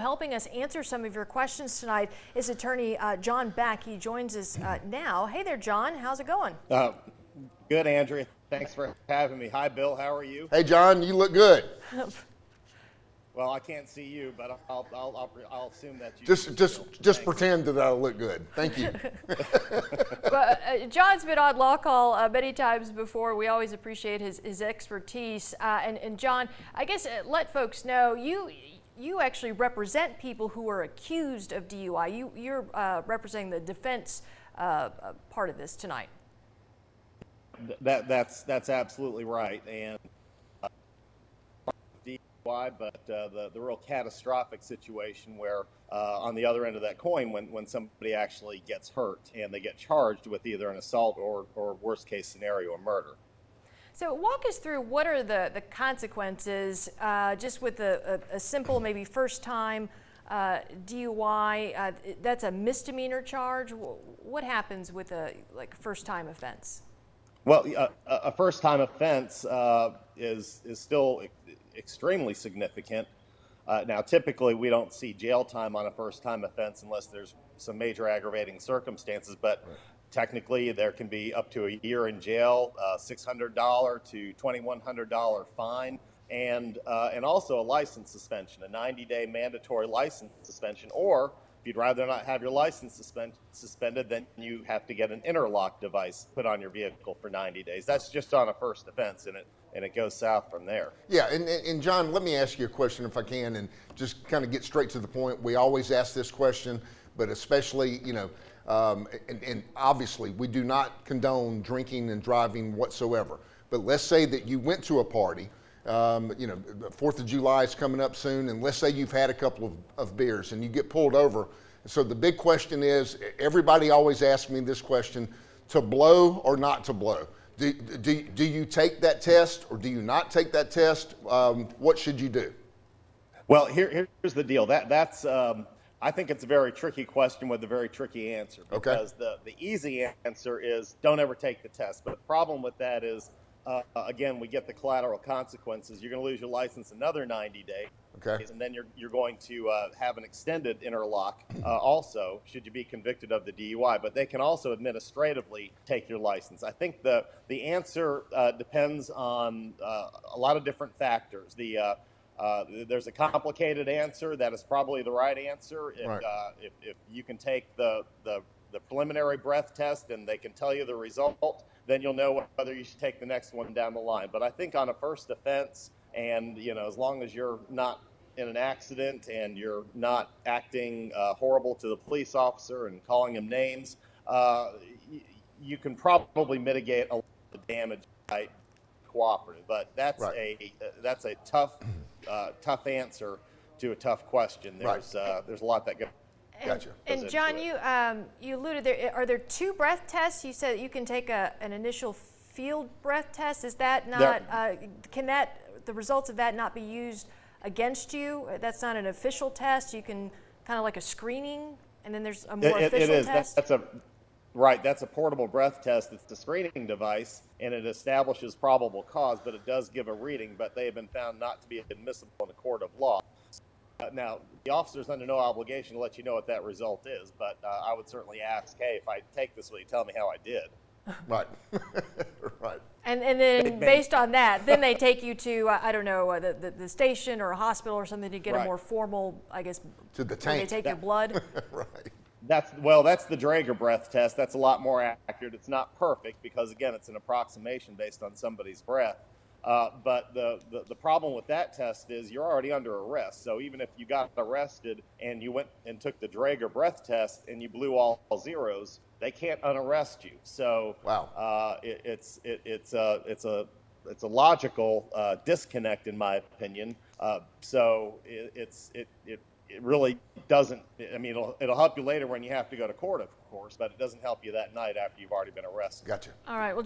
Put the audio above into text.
Helping us answer some of your questions tonight is attorney John Beck. He joins us now. Hey there, John. How's it going? Good, Andrea. Thanks for having me. Hi, Bill. How are you? Hey, John. You look good. Well, I can't see you, but I'll assume that you just pretend that I look good. Thank you. Well, John's been on LawCall many times before. We always appreciate his expertise. And John, I guess let folks know you actually represent people who are accused of DUI. You're representing the defense part of this tonight. That's absolutely right. And DUI, but the real catastrophic situation where on the other end of that coin, when somebody actually gets hurt and they get charged with either an assault or worst case scenario, a murder. So walk us through what are the consequences just with a simple, maybe first time DUI. That's a misdemeanor charge. What happens with a first time offense? Well, a first time offense is still extremely significant. Now, typically we don't see jail time on a first time offense unless there's some major aggravating circumstances, but technically there can be up to a year in jail, $600 to $2,100 fine, and also a license suspension, a 90-day mandatory license suspension, or if you'd rather not have your license suspended, then you have to get an interlock device put on your vehicle for 90 days. That's just on a first offense, and it goes south from there. Yeah, and John, let me ask you a question if I can, and just kind of get straight to the point. We always ask this question, but especially, and obviously we do not condone drinking and driving whatsoever. But let's say that you went to a party, 4th of July is coming up soon, and let's say you've had a couple of beers and you get pulled over. So the big question is, everybody always asks me this question, to blow or not to blow? Do you take that test or do you not take that test? What should you do? Well, here's the deal. That's I think it's a very tricky question with a very tricky answer, because the easy answer is don't ever take the test. But the problem with that is, again, we get the collateral consequences. You're going to lose your license another 90 days, and then you're going to have an extended interlock also, should you be convicted of the DUI. But they can also administratively take your license. I think the answer depends on a lot of different factors. There's a complicated answer that is probably the right answer. If you can take the preliminary breath test and they can tell you the result, then you'll know whether you should take the next one down the line. But I think on a first offense, and as long as you're not in an accident and you're not acting horrible to the police officer and calling him names, you can probably mitigate a lot of the damage by cooperative. But that's a tough answer to a tough question. There's a lot that goes. Gotcha. And John, you alluded there. Are there two breath tests? You said you can take an initial field breath test. Is that not? Can the results of that not be used against you? That's not an official test. You can kind of like a screening, and then there's a more official test. That's a portable breath test. It's a screening device, and it establishes probable cause, but it does give a reading. But they have been found not to be admissible in a court of law. Now, the officer's under no obligation to let you know what that result is, but I would certainly ask, hey, if I take this, will you tell me how I did? Right. Right. And then based on that, then they take you to, I don't know, the station or a hospital or something to get a more formal, I guess, to the tank. They take your blood. Right. That's the Draeger breath test. That's a lot more accurate. It's not perfect because, again, it's an approximation based on somebody's breath. But the problem with that test is you're already under arrest. So even if you got arrested and you went and took the Draeger breath test and you blew all zeros, they can't unarrest you. So it's a logical disconnect in my opinion. So it really doesn't. I mean, it'll help you later when you have to go to court, of course, but it doesn't help you that night after you've already been arrested. Gotcha. All right. Well,